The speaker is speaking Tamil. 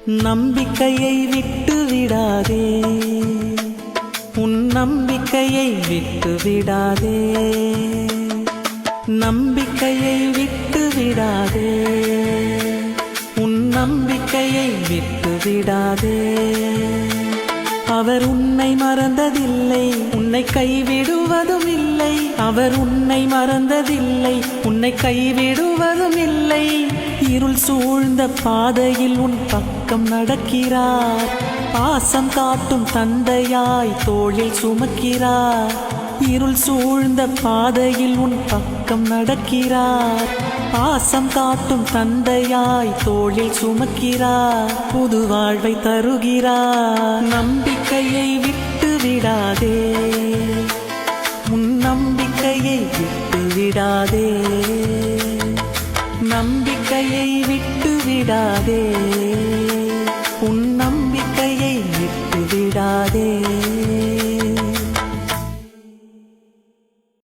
நம்பிக்கையை விட்டு விடாதே, உன் நம்பிக்கையை விட்டு விடாதே, நம்பிக்கையை விட்டு விடாதே, உன் நம்பிக்கையை விட்டு விடாதே. அவர் உன்னை மறந்ததில்லை, உன்னை கைவிடுவதும் இல்லை. அவர் உன்னை மறந்ததில்லை, உன்னை கைவிடுவதும் இல்லை. இருள் சூழ்ந்த பாதையில் உன் பக்கம் நடக்கிறார். பாசம் காட்டும் தந்தையாய் தோளில் சுமக்கிறார். இருள் சூழ்ந்த பாதையில் உன் பக்கம் நடக்கிறார். பாசம் காட்டும் தந்தையாய் தோளில் சுமக்கிறார். புது வாழ்வை தருகிறார். நம்பிக்கையை விட்டு விடாதே, உன் நம்பிக்கையை விட்டு விடாதே, நம்பிக்கையை விட்டு விடாதே, உன் நம்பிக்கையை விட்டு விடாதே.